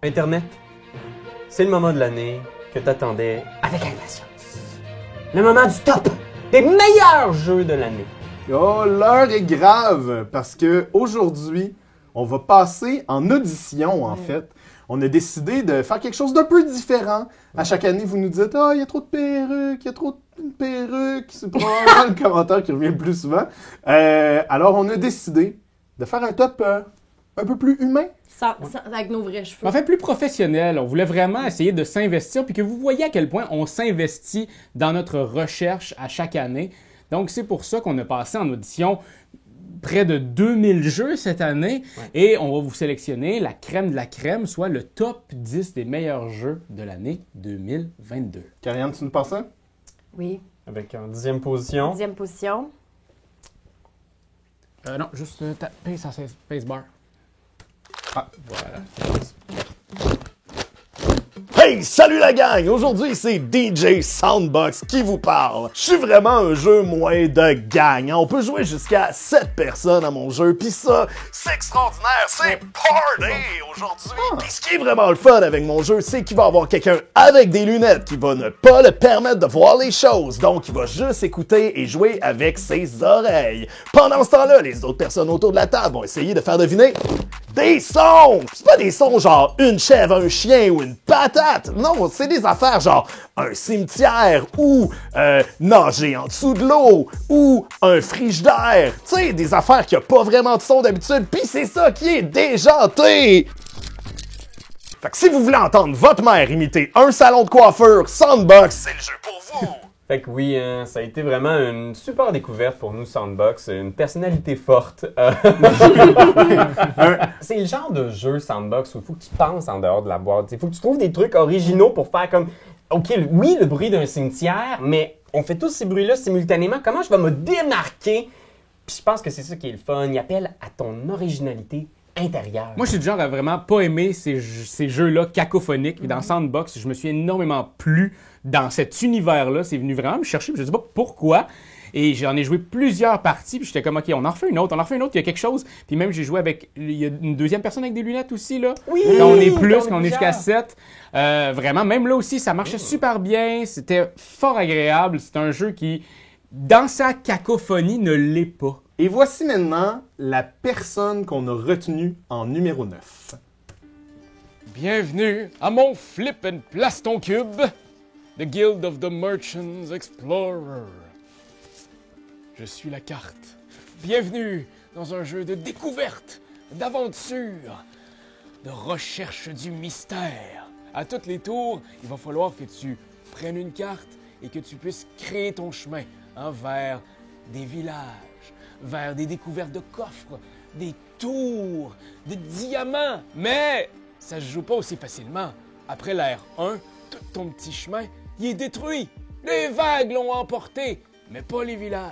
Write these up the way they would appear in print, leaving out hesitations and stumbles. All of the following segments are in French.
Internet, c'est le moment de l'année que t'attendais avec impatience. Le moment du top des meilleurs jeux de l'année. Oh, l'heure est grave parce que aujourd'hui, on va passer en audition en fait. On a décidé de faire quelque chose d'un peu différent. À chaque année, vous nous dites « Ah, il y a trop de perruques, il y a trop de perruques. » C'est probablement le commentaire qui revient le plus souvent. Alors, on a décidé de faire un top un peu plus humain. Avec nos vrais cheveux. En fait, plus professionnel. On voulait vraiment essayer de s'investir, puis que vous voyez à quel point on s'investit dans notre recherche à chaque année. Donc, c'est pour ça qu'on a passé en audition près de 2000 jeux cette année. Ouais. Et on va vous sélectionner la crème de la crème, soit le top 10 des meilleurs jeux de l'année 2022. Karianne, tu nous passes ça? Oui. Avec en 10e position. 10e position. Non, juste taper sur spacebar. Ah, voilà. Hey, salut la gang! Aujourd'hui, c'est DJ Soundbox qui vous parle. Je suis vraiment un jeu moins de gang. On peut jouer jusqu'à 7 personnes à mon jeu, pis ça, c'est extraordinaire, c'est party aujourd'hui! Pis ce qui est vraiment le fun avec mon jeu, c'est qu'il va y avoir quelqu'un avec des lunettes qui va ne pas le permettre de voir les choses, donc il va juste écouter et jouer avec ses oreilles. Pendant ce temps-là, les autres personnes autour de la table vont essayer de faire deviner des sons! C'est pas des sons genre une chèvre, un chien ou une patate. Non, c'est des affaires genre un cimetière ou nager en dessous de l'eau ou un frigidaire. Tu sais, des affaires qui a pas vraiment de son d'habitude. Pis c'est ça qui est déjanté! Fait que si vous voulez entendre votre mère imiter un salon de coiffure, Soundbox, c'est le jeu pour vous! Fait que oui, ça a été vraiment une super découverte pour nous, Soundbox. Une personnalité forte. C'est le genre de jeu, Soundbox, où il faut que tu penses en dehors de la boîte. Il faut que tu trouves des trucs originaux pour faire comme... OK, oui, le bruit d'un cimetière, mais on fait tous ces bruits-là simultanément. Comment je vais me démarquer? Puis je pense que c'est ça qui est le fun. Il appelle à ton originalité intérieure. Moi, je suis du genre à vraiment pas aimer ces jeux-là cacophoniques. Et dans Soundbox, je me suis énormément plu dans cet univers-là. C'est venu vraiment me chercher, puis je sais pas pourquoi. Et j'en ai joué plusieurs parties, puis j'étais comme, OK, on en refait une autre, il y a quelque chose. Puis même, j'ai joué avec, il y a une deuxième personne avec des lunettes aussi, là. Oui! Quand on est plus, quand on est jusqu'à 7. Vraiment, même là aussi, ça marchait super bien. C'était fort agréable. C'est un jeu qui, dans sa cacophonie, ne l'est pas. Et voici maintenant la personne qu'on a retenue en numéro 9. Bienvenue à mon Flip and Plaston Cube, The Guild of the Merchants Explorer. Je suis la carte. Bienvenue dans un jeu de découverte, d'aventure, de recherche du mystère. À toutes les tours, il va falloir que tu prennes une carte et que tu puisses créer ton chemin vers des villages, vers des découvertes de coffres, des tours, de diamants. Mais ça se joue pas aussi facilement. Après l'ère 1, tout ton petit chemin, il est détruit. Les vagues l'ont emporté, mais pas les villages.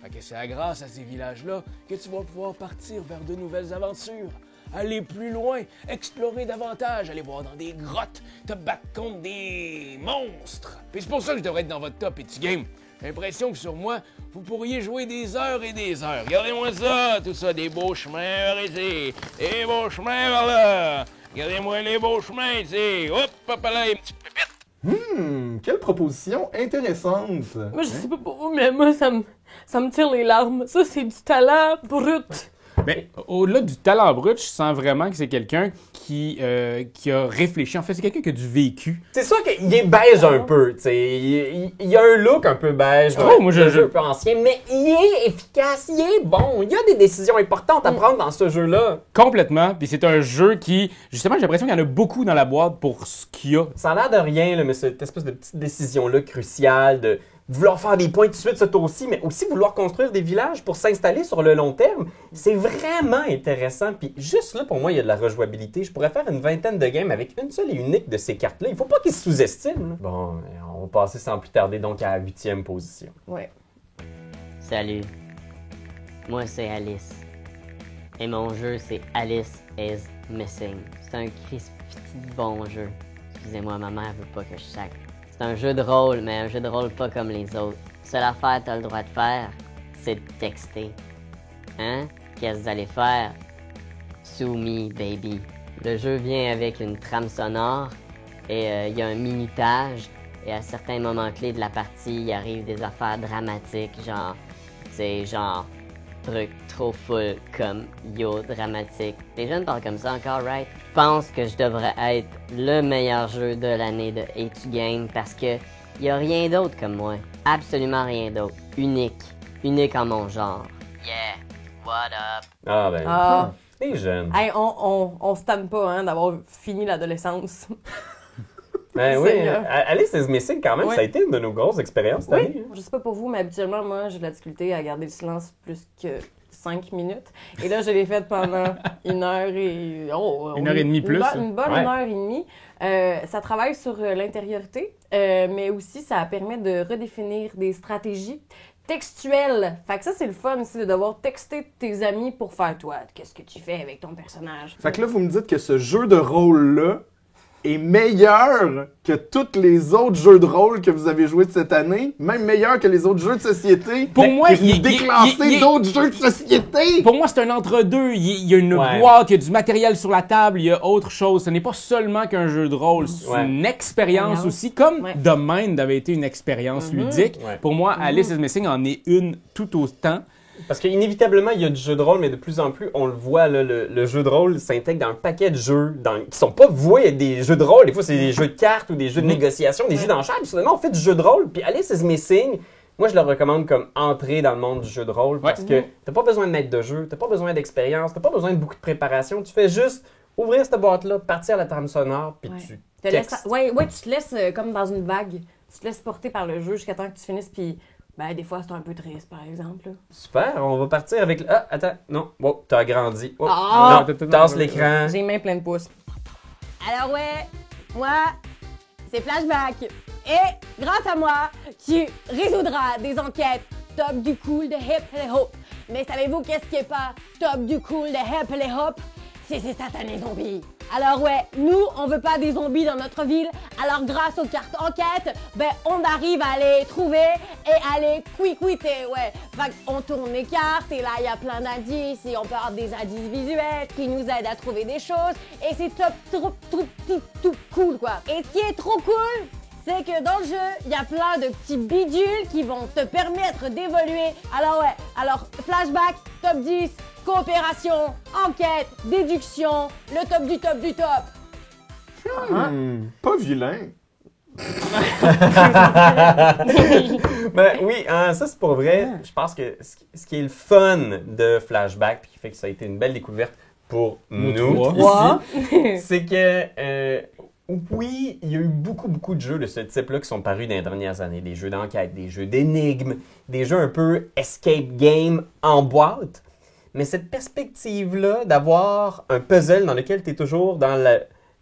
Fait que c'est grâce à ces villages-là que tu vas pouvoir partir vers de nouvelles aventures, aller plus loin, explorer davantage, aller voir dans des grottes, te battre contre des monstres. Puis c'est pour ça que je devrais être dans votre top Petit Game. J'ai l'impression que sur moi, vous pourriez jouer des heures et des heures. Regardez-moi ça, tout ça, des beaux chemins vers ici, des beaux chemins vers là. Regardez-moi les beaux chemins ici. Hop, hop là, une petite pépite. Quelle proposition intéressante. Moi, je sais pas pour vous, mais moi, ça me tire les larmes. Ça, c'est du talent brut. Mais au-delà du talent brut, je sens vraiment que c'est quelqu'un qui a réfléchi. En fait, c'est quelqu'un qui a du vécu. C'est sûr qu'il est beige un peu, tu sais. Il a un look un peu beige, moi, un jeu un peu ancien, mais il est efficace, il est bon. Il y a des décisions importantes à prendre dans ce jeu-là. Complètement. Puis c'est un jeu qui, justement, j'ai l'impression qu'il y en a beaucoup dans la boîte pour ce qu'il y a. Ça a l'air de rien, là, mais cette espèce de petite décision-là cruciale de vouloir faire des points tout de suite ce tour-ci, mais aussi vouloir construire des villages pour s'installer sur le long terme, c'est vraiment intéressant. Puis juste là, pour moi, il y a de la rejouabilité. Je pourrais faire une vingtaine de games avec une seule et unique de ces cartes-là. Il faut pas qu'ils se sous-estiment. Bon, on va passer sans plus tarder donc à la 8e position. Ouais. Salut, moi c'est Alice. Et mon jeu c'est Alice is Missing. C'est un crispy bon jeu. Excusez-moi, ma mère veut pas que je sac. C'est un jeu de rôle, mais un jeu de rôle pas comme les autres. Seule affaire que t'as le droit de faire, c'est de texter. Hein? Qu'est-ce que vous allez faire? Sue me, baby. Le jeu vient avec une trame sonore et il y a un minutage. Et à certains moments clés de la partie, il arrive des affaires dramatiques, genre, tu sais, genre, trucs trop full comme yo dramatique. Les jeunes parlent comme ça encore, right? Je pense que je devrais être le meilleur jeu de l'année de A2Game parce que y a rien d'autre comme moi. Absolument rien d'autre. Unique. Unique en mon genre. Yeah. What up? Ah ben, Ah. les jeunes. Hey, on se tanne pas hein, d'avoir fini l'adolescence. Ben oui, Seigneur. Alice is Missing, quand même, Oui. ça a été une de nos grosses expériences cette année. Oui, je sais pas pour vous, mais habituellement, moi, j'ai de la difficulté à garder le silence plus que 5 minutes. Et là, je l'ai fait pendant 1 heure et... Oh, 1 heure et demie plus. Une bonne Ouais. 1 heure et demie. Ça travaille sur l'intériorité, mais aussi, ça permet de redéfinir des stratégies textuelles. Fait que ça, c'est le fun aussi, de devoir texter tes amis pour faire, toi, qu'est-ce que tu fais avec ton personnage. Fait que là, vous me dites que ce jeu de rôle-là est meilleur que tous les autres jeux de rôle que vous avez joués de cette année, même meilleur que les autres jeux de société. Pour moi, que vous déclassez d'autres jeux de société. Pour moi, c'est un entre-deux. Il y a une Ouais. boîte, il y a du matériel sur la table, il y a autre chose. Ce n'est pas seulement qu'un jeu de rôle, c'est Ouais. une expérience Expérience. aussi. Comme Ouais. The Mind avait été une expérience ludique, Ouais. pour moi, Alice is Missing en est une tout autant. Parce qu'inévitablement, il y a du jeu de rôle, mais de plus en plus, on le voit, là, le jeu de rôle s'intègre dans un paquet de jeux qui sont pas voués à des jeux de rôle. Des fois, c'est des jeux de cartes ou des jeux de négociation, des jeux d'enchères. Puis soudainement, on fait du jeu de rôle. Puis Alice is Missing, moi, je le recommande comme entrée dans le monde du jeu de rôle parce que t'as pas besoin de maître de jeu, t'as pas besoin d'expérience, t'as pas besoin de beaucoup de préparation. Tu fais juste ouvrir cette boîte-là, partir à la trame sonore, puis Ouais. tu Te laisses- textes. ouais, tu te laisses comme dans une vague. Tu te laisses porter par le jeu jusqu'à temps que tu finisses, puis ben, des fois, c'est un peu triste, par exemple. là. Super, on va partir avec... Ah, attends, non, oh, t'as agrandi. Oh, Ah! non, tasse l'écran. J'ai les mains pleines de pouces. Alors ouais, moi, c'est Flashback. Et grâce à moi, tu résoudras des enquêtes top du cool de hip et hop. Mais savez-vous qu'est-ce qui est pas top du cool de hip et hop? C'est ces satanés zombies. Alors ouais, nous, on veut pas des zombies dans notre ville. Alors grâce aux cartes enquête, ben on arrive à les trouver et à les quitter, ouais. Fait qu'on tourne les cartes et là, il y a plein d'indices et on peut avoir des indices visuels qui nous aident à trouver des choses. Et c'est top, tout cool, quoi. Et ce qui est trop cool, c'est que dans le jeu, il y a plein de petits bidules qui vont te permettre d'évoluer. Alors ouais, alors Flashback, top 10, coopération, enquête, déduction, le top du top du top. Pas vilain. Ben oui, hein, ça c'est pour vrai. Je pense que ce qui est le fun de Flashback, puis qui fait que ça a été une belle découverte pour nous trois. ici, c'est que oui, il y a eu beaucoup de jeux de ce type-là qui sont parus dans les dernières années. Des jeux d'enquête, des jeux d'énigmes, des jeux un peu escape game en boîte. Mais cette perspective-là d'avoir un puzzle dans lequel tu es toujours dans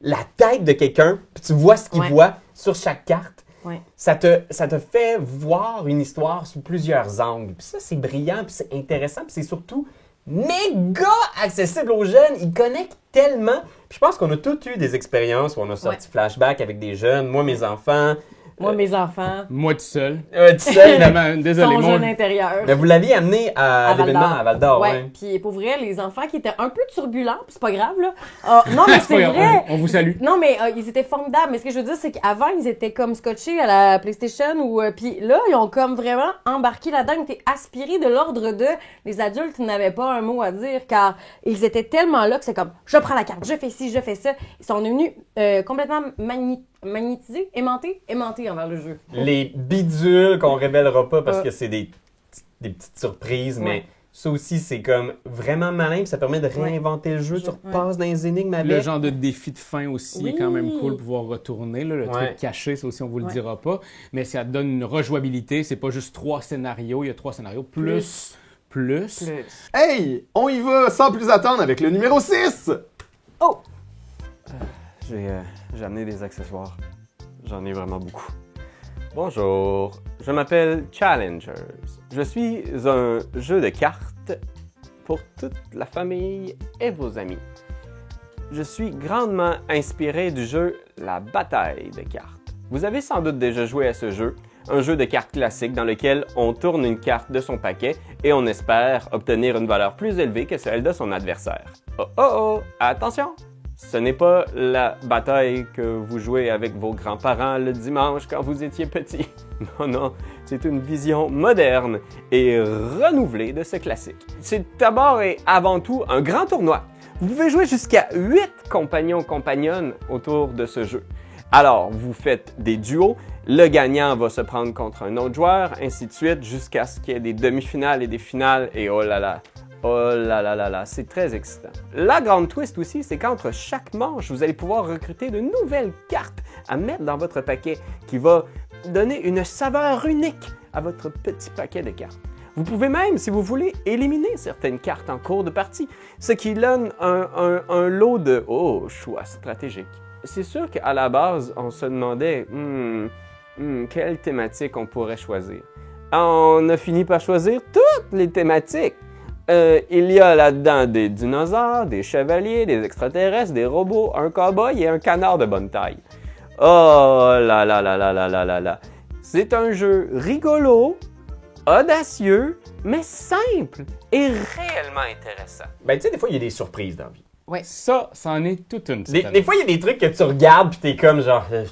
la tête de quelqu'un, puis tu vois ce qu'il Ouais. voit sur chaque carte, Ouais. ça te fait voir une histoire sous plusieurs angles. Puis ça, c'est brillant, puis c'est intéressant, puis c'est surtout méga accessible aux jeunes. Ils connectent tellement. Puis je pense qu'on a tous eu des expériences où on a sorti Flashback avec des jeunes. Moi, mes enfants. Moi, mes enfants, Moi tout seul. Tu sais, Évidemment, désolé, son moi. jeune intérieur. mais vous l'aviez amené à l'événement à Val d'Or. Ouais. Ouais. Puis pour vrai, les enfants qui étaient un peu turbulents, c'est pas grave, là. Non, mais C'est c'est pas grave, vrai. on vous salue. Non, mais ils étaient formidables. Mais ce que je veux dire, c'est qu'avant, ils étaient comme scotchés à la PlayStation ou puis là, ils ont comme vraiment embarqué là-dedans, ils étaient aspirés de l'ordre de les adultes n'avaient pas un mot à dire car ils étaient tellement là que c'est comme je prends la carte, je fais ci, je fais ça. Ils sont devenus complètement magnétisés, aimantés envers le jeu. Les bidules qu'on révélera pas parce que c'est des petites surprises, mais Ouais. ça aussi, c'est comme vraiment malin, puis ça permet de réinventer le jeu. Tu repasses dans les énigmes Le avec. genre de défi de fin aussi est quand même cool de pouvoir retourner. Là, le Ouais. truc caché, ça aussi, on vous le dira pas. Mais ça donne une rejouabilité. C'est pas juste 3 scénarios. Il y a 3 scénarios plus. Hey, on y va sans plus attendre avec le numéro 6. J'ai amené des accessoires. J'en ai vraiment beaucoup. Bonjour, je m'appelle Challengers. Je suis un jeu de cartes pour toute la famille et vos amis. Je suis grandement inspiré du jeu La Bataille de cartes. Vous avez sans doute déjà joué à ce jeu, un jeu de cartes classique dans lequel on tourne une carte de son paquet et on espère obtenir une valeur plus élevée que celle de son adversaire. Oh oh oh, attention! Ce n'est pas la bataille que vous jouez avec vos grands-parents le dimanche quand vous étiez petit. Non, non, c'est une vision moderne et renouvelée de ce classique. C'est d'abord et avant tout un grand tournoi. Vous pouvez jouer jusqu'à 8 compagnons-compagnonnes autour de ce jeu. Alors, vous faites des duos, le gagnant va se prendre contre un autre joueur, ainsi de suite, jusqu'à ce qu'il y ait des demi-finales et des finales, et oh là là, c'est très excitant. La grande twist aussi, c'est qu'entre chaque manche, vous allez pouvoir recruter de nouvelles cartes à mettre dans votre paquet qui va donner une saveur unique à votre petit paquet de cartes. Vous pouvez même, si vous voulez, éliminer certaines cartes en cours de partie, ce qui donne un lot de choix stratégiques. C'est sûr qu'à la base, on se demandait quelle thématique on pourrait choisir. On a fini par choisir toutes les thématiques. Il y a là-dedans des dinosaures, des chevaliers, des extraterrestres, des robots, un cow-boy et un canard de bonne taille. Oh là là là là là là là là. C'est un jeu rigolo, audacieux, mais simple et réellement intéressant. Ben, tu sais, des fois, il y a des surprises dans la vie. Ouais. Ça, c'en est toute une. Des fois, il y a des trucs que tu regardes pis t'es comme genre, t'es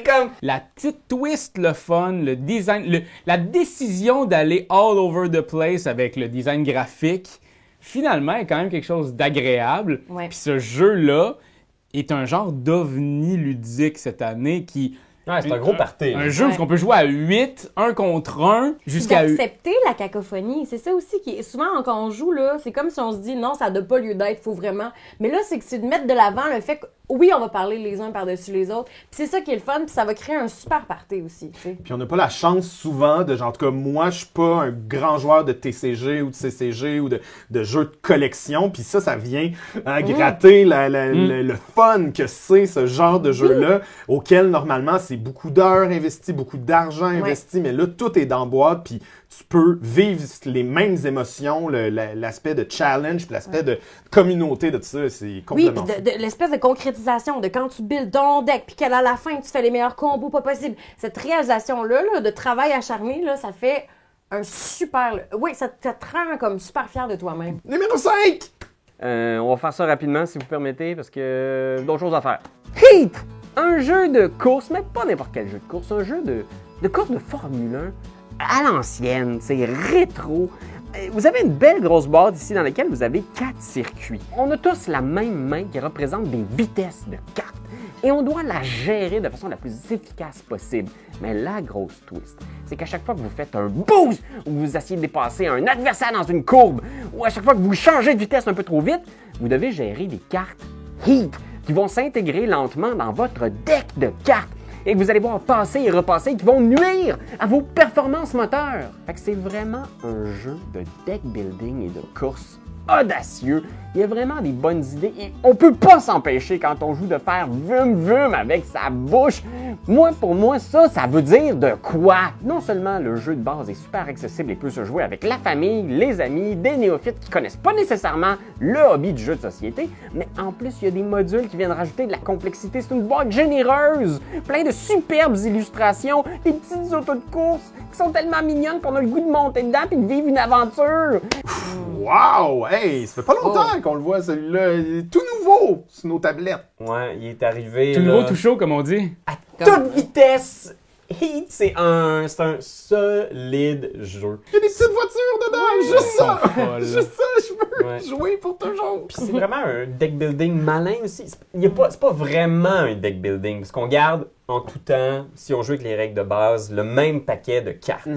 comme. La petite twist, le fun, le design, la décision d'aller all over the place avec le design graphique, finalement, est quand même quelque chose d'agréable. Ouais. Puis ce jeu-là est un genre d'ovni ludique cette année qui... Ouais, c'est un gros party. Un jeu où on peut jouer à 8, 1 contre 1, jusqu'à... D'accepter la cacophonie. C'est ça aussi qui est... Souvent, quand on joue, là, c'est comme si on se dit, non, ça n'a pas lieu d'être, faut vraiment... Mais là, c'est de mettre de l'avant le fait que, oui, on va parler les uns par-dessus les autres. Puis c'est ça qui est le fun, puis ça va créer un super party aussi, tu sais. Puis on n'a pas la chance souvent de, genre, en tout cas, moi, je suis pas un grand joueur de TCG ou de CCG ou de jeux de collection. Puis ça vient gratter le fun que c'est ce genre de jeu-là, auquel, normalement, c'est beaucoup d'heures investies, beaucoup d'argent investi, mais là, tout est dans boîte, puis tu peux vivre les mêmes émotions, l'aspect de challenge, puis l'aspect de communauté de tout ça, c'est complètement... Oui, puis de l'espèce de concrétisation, de quand tu builds ton deck, puis qu'à la fin, tu fais les meilleurs combos pas possible. Cette réalisation-là, là, de travail acharné, là, ça fait un super... Oui, ça te rend comme super fier de toi-même. Numéro 5! On va faire ça rapidement, si vous permettez, parce que d'autres choses à faire. Heat! Un jeu de course, mais pas n'importe quel jeu de course, un jeu de course de Formule 1 à l'ancienne, c'est rétro. Vous avez une belle grosse boîte ici dans laquelle vous avez 4 circuits. On a tous la même main qui représente des vitesses de cartes et on doit la gérer de façon la plus efficace possible. Mais la grosse twist, c'est qu'à chaque fois que vous faites un boost ou que vous essayez de dépasser un adversaire dans une courbe ou à chaque fois que vous changez de vitesse un peu trop vite, vous devez gérer les cartes Heat qui vont s'intégrer lentement dans votre deck de cartes et que vous allez voir passer et repasser qui vont nuire à vos performances moteurs. Fait que c'est vraiment un jeu de deck building et de course audacieux. Il y a vraiment des bonnes idées et on peut pas s'empêcher quand on joue de faire vum avec sa bouche. Pour moi, ça veut dire de quoi? Non seulement le jeu de base est super accessible et peut se jouer avec la famille, les amis, des néophytes qui connaissent pas nécessairement le hobby du jeu de société, mais en plus, il y a des modules qui viennent rajouter de la complexité. C'est une boîte généreuse, plein de superbes illustrations, des petites autos de course qui sont tellement mignonnes qu'on a le goût de monter dedans et de vivre une aventure. Wow! Hey, ça fait pas longtemps qu'on le voit, celui-là. Il est tout nouveau sur nos tablettes. Ouais, il est arrivé. Tout nouveau, tout chaud, comme on dit. À toute vitesse. Heat, c'est un solide jeu. Il y a des petites voitures dedans, juste ça! Juste ça, je peux jouer pour toujours! Puis c'est vraiment un deck building malin aussi. C'est pas vraiment un deck building, parce qu'on garde en tout temps, si on joue avec les règles de base, le même paquet de cartes.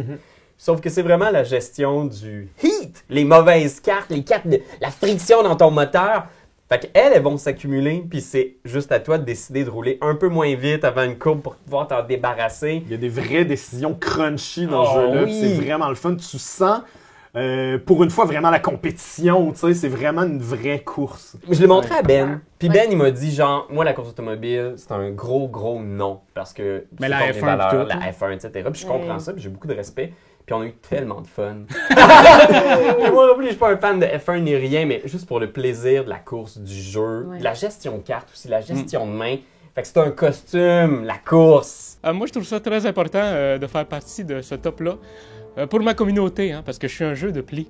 Sauf que c'est vraiment la gestion du heat, les mauvaises cartes, les cartes de la friction dans ton moteur. Fait qu'elles vont s'accumuler, puis c'est juste à toi de décider de rouler un peu moins vite avant une courbe pour pouvoir t'en débarrasser. Il y a des vraies décisions crunchy dans ce jeu-là, oui. c'est vraiment le fun. Tu sens, pour une fois, vraiment la compétition, tu sais, c'est vraiment une vraie course. Je l'ai montré à Ben, puis Ben, il m'a dit, genre, moi, la course automobile, c'est un gros non, parce que... Mais la c'est F1 des valeurs, plutôt. la F1, etc. Puis je comprends ça, puis j'ai beaucoup de respect. Puis on a eu tellement de fun. Puis moi non plus, je suis pas un fan de F1 ni rien, mais juste pour le plaisir de la course, du jeu, de la gestion de cartes aussi, la gestion de main. Fait que c'est un costume, la course. Moi, je trouve ça très important de faire partie de ce top-là pour ma communauté, hein, parce que je suis un jeu de pli.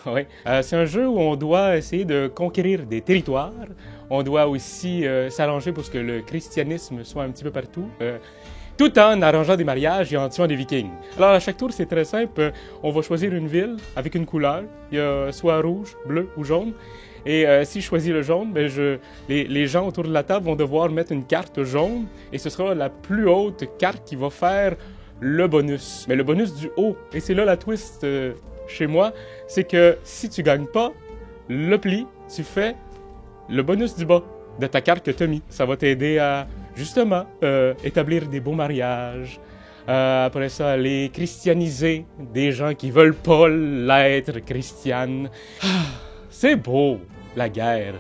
Oui. C'est un jeu où on doit essayer de conquérir des territoires. On doit aussi s'arranger pour que le christianisme soit un petit peu partout. Tout en arrangeant des mariages et en tuant des vikings. Alors à chaque tour, c'est très simple. On va choisir une ville avec une couleur. Il y a soit rouge, bleu ou jaune. Et si je choisis le jaune, ben les gens autour de la table vont devoir mettre une carte jaune. Et ce sera la plus haute carte qui va faire le bonus. Mais le bonus du haut. Et c'est là la twist chez moi. C'est que si tu gagnes pas le pli, tu fais le bonus du bas de ta carte que tu as mis. Ça va t'aider à... justement, établir des beaux mariages. Après ça, aller christianiser des gens qui veulent pas l'être christiane. C'est beau, la guerre.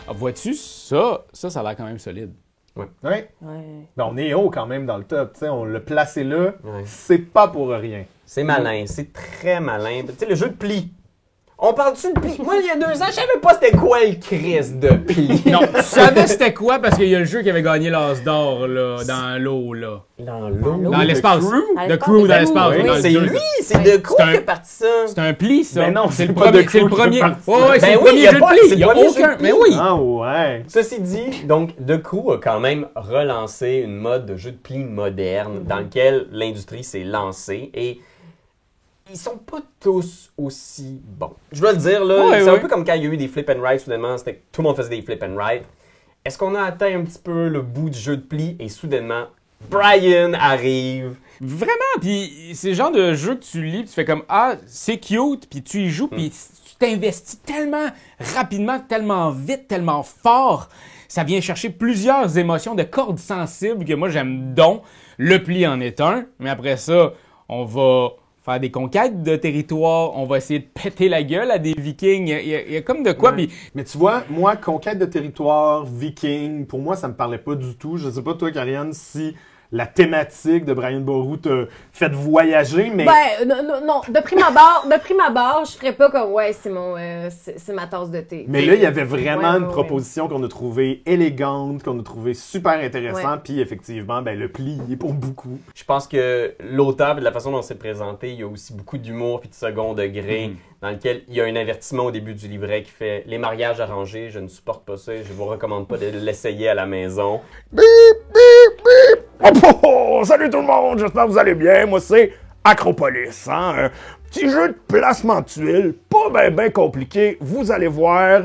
Ah, vois-tu, ça a l'air quand même solide. Oui. Ouais. Ben, on est haut quand même dans le top. T'sais, on l'a placé là. Ouais. C'est pas pour rien. C'est malin, c'est très malin. Tu sais, le jeu de pli. On parle-tu de pli? Moi, il y a 2 ans, je savais pas c'était quoi le Christ de pli. Non, tu savais c'était quoi parce qu'il y a le jeu qui avait gagné l'As d'or là, dans l'eau. Là. Dans l'eau. Dans l'espace. À The l'espace, Crew The dans Crew, l'espace. oui. dans le C'est jeu. lui, c'est de quoi C'est un- qui a parti ça? C'est un pli, ça. Mais non, c'est le pas premier. The C'est le Crew qui premier. a parti Ouais, ça. ouais, c'est Ben le oui, premier il y a jeu de pas- pli. c'est Il y le a premier jeu de aucun. pli. Mais oui. Ah ouais. Ceci dit, donc, The Crew a quand même relancé une mode de jeu de pli moderne dans lequel l'industrie s'est lancée et ils sont pas tous aussi bons. Je dois le dire, là, Ouais, c'est un ouais. peu comme quand il y a eu des flip and write, soudainement, c'était que tout le monde faisait des flip and write. Est-ce qu'on a atteint un petit peu le bout du jeu de pli et soudainement, Brian arrive. Vraiment, puis c'est le genre de jeu que tu lis, puis tu fais comme ah, c'est cute, puis tu y joues, puis tu t'investis tellement rapidement, tellement vite, tellement fort. Ça vient chercher plusieurs émotions de cordes sensibles que moi j'aime donc. Le pli en est un, mais après ça, on va faire des conquêtes de territoire, on va essayer de péter la gueule à des vikings. Il y a comme de quoi, Ouais. puis Mais tu vois, moi, conquête de territoire, viking, pour moi, ça me parlait pas du tout. Je sais pas, toi, Karianne, si la thématique de Brian Boru t'a fait voyager, mais... Ben, non, de prime abord, je ferais pas comme, ouais, c'est ma tasse de thé. Mais là, il y avait vraiment Ouais, une ouais, proposition qu'on a trouvée élégante, qu'on a trouvée super intéressante, Ouais. puis effectivement, ben, le pli, il est pour beaucoup. Je pense que l'auteur, de la façon dont c'est présenté, il y a aussi beaucoup d'humour puis de second degré, dans lequel il y a un avertissement au début du livret qui fait « Les mariages arrangés, je ne supporte pas ça et je vous recommande pas de l'essayer à la maison. Bip, bip, bip! Oh, oh, oh! Salut tout le monde, j'espère que vous allez bien. Moi, c'est Acropolis, hein? Un petit jeu de placement de tuiles, pas ben compliqué. Vous allez voir,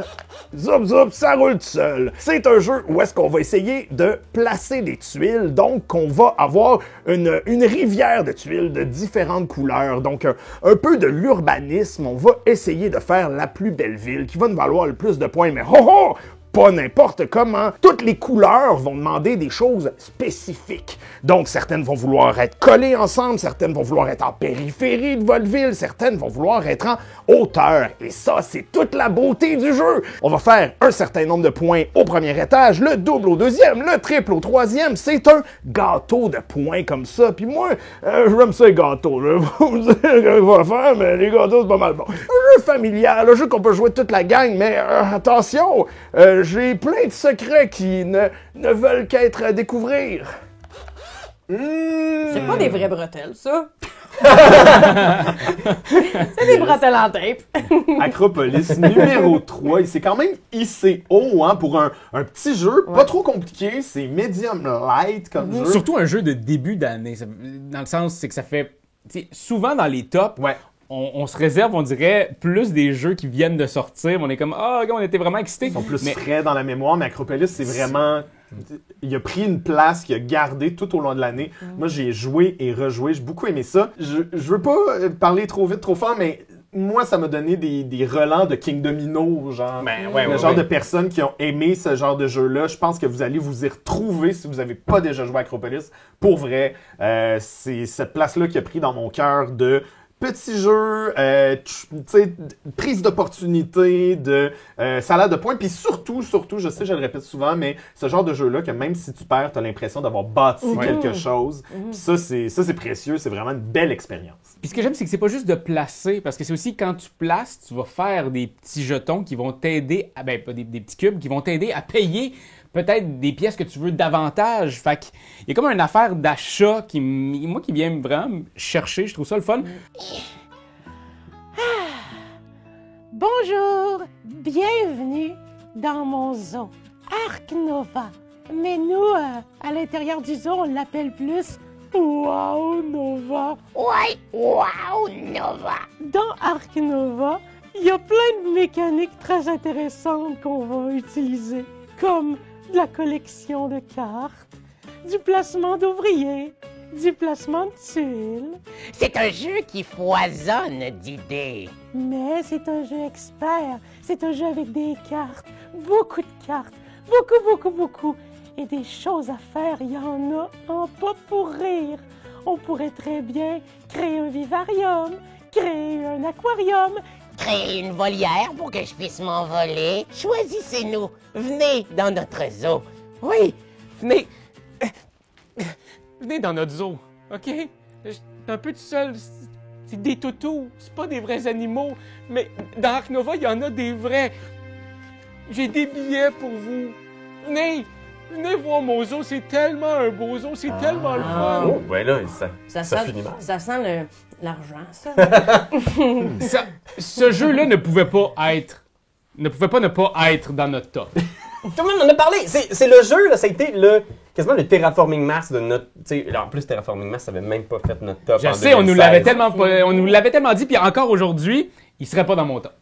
zoup zoup, ça roule tout seul. C'est un jeu où est-ce qu'on va essayer de placer des tuiles, donc qu'on va avoir une rivière de tuiles de différentes couleurs. Donc un peu de l'urbanisme, on va essayer de faire la plus belle ville qui va nous valoir le plus de points, mais ho ho! Pas n'importe comment. Toutes les couleurs vont demander des choses spécifiques. Donc, certaines vont vouloir être collées ensemble, certaines vont vouloir être en périphérie de votre ville, certaines vont vouloir être en hauteur. Et ça, c'est toute la beauté du jeu. On va faire un certain nombre de points au premier étage, le double au deuxième, le triple au troisième. C'est un gâteau de points comme ça. Puis moi, j'aime ça les gâteaux. Je vais vous dire ce qu'on va faire, mais les gâteaux, c'est pas mal bon. Un jeu familial, un jeu qu'on peut jouer toute la gang, mais attention, j'ai plein de secrets qui ne veulent qu'être à découvrir. C'est pas des vraies bretelles, ça. C'est des bretelles en tape. Acropolis numéro 3, il s'est quand même hissé haut, hein, pour un petit jeu, pas trop compliqué, c'est medium light comme jeu. surtout un jeu de début d'année. Dans le sens, c'est que ça fait... t'sais, souvent dans les tops, Ouais. on se réserve, on dirait, plus des jeux qui viennent de sortir. On est comme, ah, on était vraiment excités. Ils sont plus Mais frais dans la mémoire, mais Acropolis, c'est vraiment... Il a pris une place qu'il a gardée tout au long de l'année. Moi, j'ai joué et rejoué. J'ai beaucoup aimé ça. Je veux pas parler trop vite, trop fort, mais moi, ça m'a donné des relents de King Domino, genre. Ben, ouais, le ouais, genre ouais. de personnes qui ont aimé ce genre de jeu-là. Je pense que vous allez vous y retrouver si vous n'avez pas déjà joué à Acropolis. Pour vrai, c'est cette place-là qui a pris dans mon cœur de... Petit jeu, prise d'opportunité, de salade de points, puis surtout, je sais, je le répète souvent, mais ce genre de jeu-là, que même si tu perds, t'as l'impression d'avoir bâti quelque chose. Puis ça, c'est précieux, c'est vraiment une belle expérience. Puis ce que j'aime, c'est que c'est pas juste de placer, parce que c'est aussi quand tu places, tu vas faire des petits jetons qui vont t'aider, pas des petits cubes, qui vont t'aider à payer peut-être des pièces que tu veux davantage. Fait qu'il y a comme une affaire d'achat qui vient vraiment me chercher. Je trouve ça le fun. Bonjour, bienvenue dans mon zoo, Ark Nova. Mais nous, à l'intérieur du zoo, on l'appelle plus Wow Nova. Ouais, wow, Nova. Dans Ark Nova, il y a plein de mécaniques très intéressantes qu'on va utiliser, comme de la collection de cartes, du placement d'ouvriers, du placement de tuiles. C'est un jeu qui foisonne d'idées. Mais c'est un jeu expert. C'est un jeu avec des cartes, beaucoup de cartes, beaucoup. Et des choses à faire, il y en a en pas pour rire. On pourrait très bien créer un vivarium, créer un aquarium. Créer une volière pour que je puisse m'envoler. Choisissez-nous. Venez dans notre zoo. Oui, venez. Venez dans notre zoo, OK? Je suis un peu tout seul. C'est des toutous, c'est pas des vrais animaux. Mais dans Ark Nova, il y en a des vrais. J'ai des billets pour vous. Venez voir mon zoo, c'est tellement un beau zoo, c'est tellement le fun. Oh, ben là, ça sent, finit mal. ça sent l'argent, ça. Ce jeu-là ne pouvait pas ne pas être dans notre top. Tout le monde en a parlé. C'est le jeu, là, ça a été quasiment le Terraforming Mars de notre... En plus, Terraforming Mars, ça avait même pas fait notre top. Je en sais, 2016. on nous l'avait tellement dit, puis encore aujourd'hui, il serait pas dans mon top.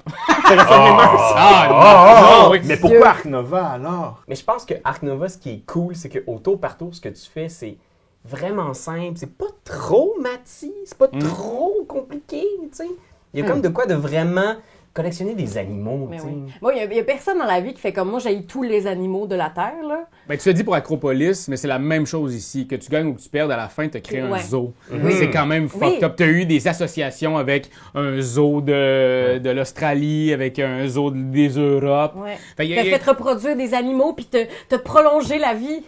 Terraforming Mars. Oui. Mais pourquoi Ark Nova alors? Mais je pense que Ark Nova, ce qui est cool, c'est que au tour par tour, ce que tu fais, c'est vraiment simple. C'est pas trop mati, c'est pas trop compliqué, tu sais. Il y a comme de quoi de vraiment collectionner des animaux, tu sais. Oui. Bon, il y a personne dans la vie qui fait comme moi, j'haïs tous les animaux de la Terre, là. Ben, tu l'as dit pour Acropolis, mais c'est la même chose ici. Que tu gagnes ou que tu perdes, à la fin, tu as créé un zoo. C'est quand même fucked up. Tu as eu des associations avec un zoo de l'Australie, avec un zoo des Europes. Ouais. Fait, T'as fait reproduire des animaux puis te prolonger la vie.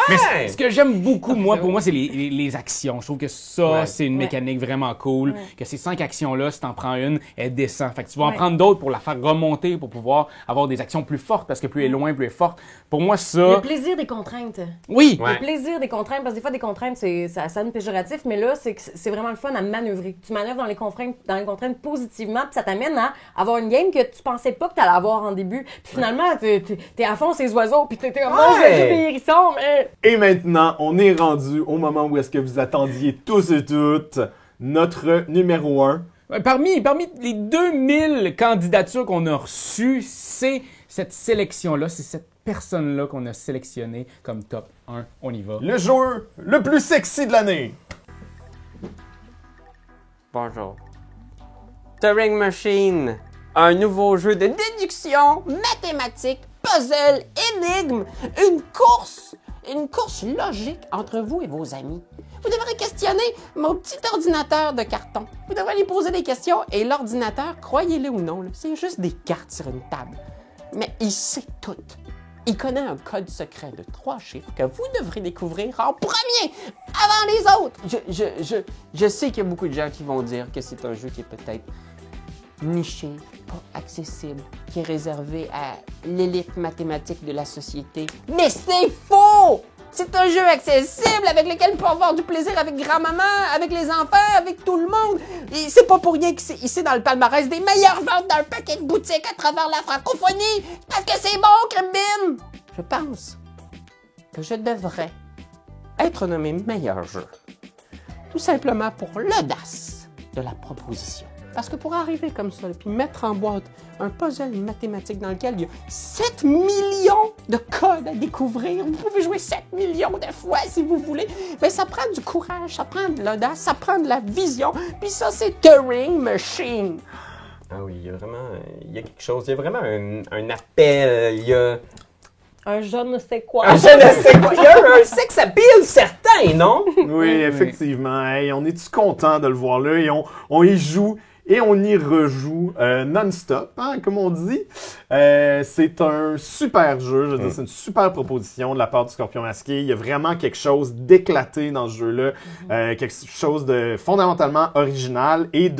Mais ce que j'aime beaucoup, pour moi, c'est les actions. Je trouve que ça, c'est une mécanique vraiment cool. Que ces 5 actions-là, si t'en prends une, elle descend. Fait que tu vas en prendre d'autres pour la faire remonter, pour pouvoir avoir des actions plus fortes, parce que plus elle est loin, plus elle est forte. Pour moi, ça... Le plaisir des contraintes. Oui! Le plaisir des contraintes, parce que des fois, des contraintes, ça sonne péjoratif, mais là, c'est vraiment le fun à manœuvrer. Tu manœuvres dans les contraintes positivement, puis ça t'amène à avoir une game que tu pensais pas que t'allais avoir en début. Puis finalement, t'es à fond ces oiseaux, puis t'es comme, oh, j'ai des hérissons, mais... Et maintenant, on est rendu au moment où est-ce que vous attendiez tous et toutes notre numéro 1. Parmi les 2000 candidatures qu'on a reçues, c'est cette sélection-là, c'est cette personne-là qu'on a sélectionnée comme top 1. On y va. Le joueur le plus sexy de l'année. Bonjour. Turing Machine, un nouveau jeu de déduction, Mathématiques, puzzle, énigmes, une course logique entre vous et vos amis. Vous devrez questionner mon petit ordinateur de carton. Vous devrez lui poser des questions et l'ordinateur, croyez-le ou non, c'est juste des cartes sur une table. Mais il sait tout. Il connaît un code secret de 3 chiffres que vous devrez découvrir en premier, avant les autres. Je sais qu'il y a beaucoup de gens qui vont dire que c'est un jeu qui est peut-être niché, pas accessible, qui est réservé à l'élite mathématique de la société. Mais c'est faux! C'est un jeu accessible avec lequel on peut avoir du plaisir avec grand-maman, avec les enfants, avec tout le monde. Et c'est pas pour rien que c'est ici dans le palmarès des meilleures ventes d'un paquet de boutiques à travers la francophonie. Parce que c'est bon, Crimbin! Je pense que je devrais être nommé meilleur jeu. Tout simplement pour l'audace de la proposition. Parce que pour arriver comme ça, puis mettre en boîte un puzzle mathématique dans lequel il y a 7 millions de codes à découvrir, vous pouvez jouer 7 millions de fois si vous voulez, mais ça prend du courage, ça prend de l'audace, ça prend de la vision, puis ça, c'est Turing Machine. Ah oui, il y a quelque chose, il y a vraiment un appel, il y a... Un je ne sais quoi. Un je ne sais quoi. Il y a un sex appeal certain, non? Oui, effectivement. Hey, on est-tu content de le voir là? Et on y joue et on y rejoue non-stop, hein, comme on dit. C'est un super jeu. Je veux dire, c'est une super proposition de la part du Scorpion Masqué. Il y a vraiment quelque chose d'éclaté dans ce jeu-là. Quelque chose de fondamentalement original. Et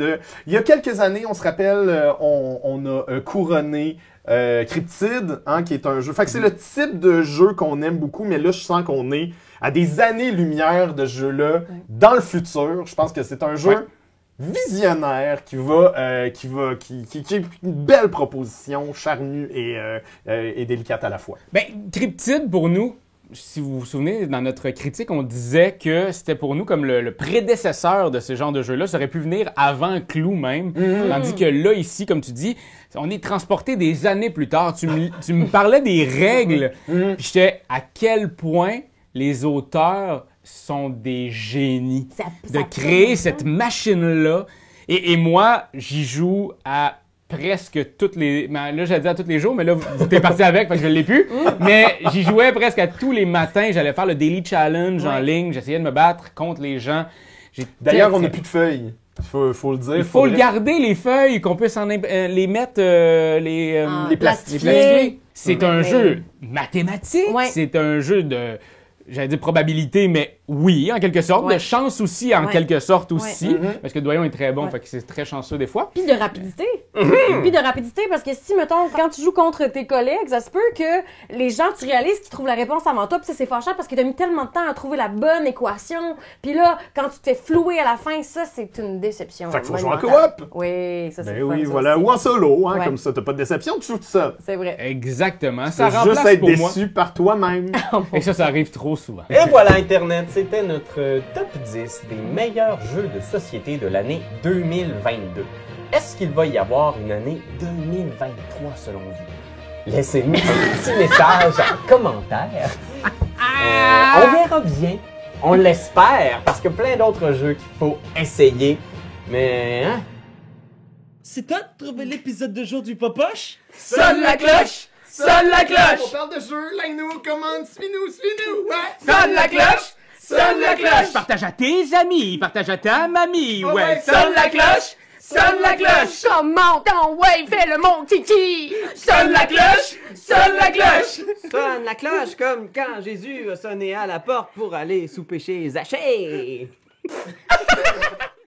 il y a quelques années, on se rappelle, on a couronné Cryptid, hein, qui est un jeu. Fait que c'est le type de jeu qu'on aime beaucoup, mais là, je sens qu'on est à des années-lumière de ce jeu-là dans le futur. Je pense que c'est un jeu visionnaire qui est une belle proposition, charnue et délicate à la fois. Ben, Cryptid, pour nous, si vous vous souvenez, dans notre critique, on disait que c'était pour nous comme le prédécesseur de ce genre de jeu-là. Ça aurait pu venir avant Clou même. Tandis que là, ici, comme tu dis, on est transporté des années plus tard. Tu me parlais des règles, puis j'étais à quel point les auteurs sont des génies de créer cette machine-là. Et moi, j'y joue à presque toutes les... Là, j'allais dire à tous les jours, mais là, vous t'es parti avec, fait que je l'ai plus. Mais j'y jouais presque à tous les matins. J'allais faire le Daily Challenge en ligne. J'essayais de me battre contre les gens. D'ailleurs, on n'a plus de feuilles. Faut le dire. Il faut le garder, les feuilles, qu'on puisse les mettre, les plastifier. C'est un jeu mathématique. C'est un jeu de... J'allais dire probabilité, mais oui, en quelque sorte. De chance aussi, en quelque sorte aussi. Parce que Doyon est très bon, fait que c'est très chanceux des fois. Puis de rapidité. Puis de rapidité, parce que si, mettons, quand tu joues contre tes collègues, ça se peut que les gens, tu réalises qu'ils trouvent la réponse avant toi, puis ça, c'est fâchant parce que t'as mis tellement de temps à trouver la bonne équation. Puis là, quand tu t'es floué à la fin, ça, c'est une déception. Fait qu'il faut jouer en coop. Oui, ça, c'est Ben oui, voilà. Ou en solo, hein, Ouais. comme ça, t'as pas de déception, tu joues tout ça. C'est vrai. Exactement. Tu Ça peux remplace juste être pour moi. déçu par toi-même. Et ça arrive trop souvent. Et voilà Internet, c'était notre top 10 des meilleurs jeux de société de l'année 2022. Est-ce qu'il va y avoir une année 2023 selon vous? Laissez-nous un petit message en commentaire. On verra bien. On l'espère, parce que plein d'autres jeux qu'il faut essayer. Mais, hein? C'est toi de trouver l'épisode de jour du Popoche? Sonne la cloche! Sonne la cloche! On parle de jeu, like-nous, commande, suis-nous, ouais! Sonne la cloche! Sonne la cloche! Partage à tes amis, partage à ta mamie, ouais! Sonne la cloche! Sonne la cloche! Comment ton ouais, fais-le mon kiki! Sonne la cloche! Sonne la cloche! Sonne la cloche comme quand Jésus a sonné à la porte pour aller souper chez Zachée!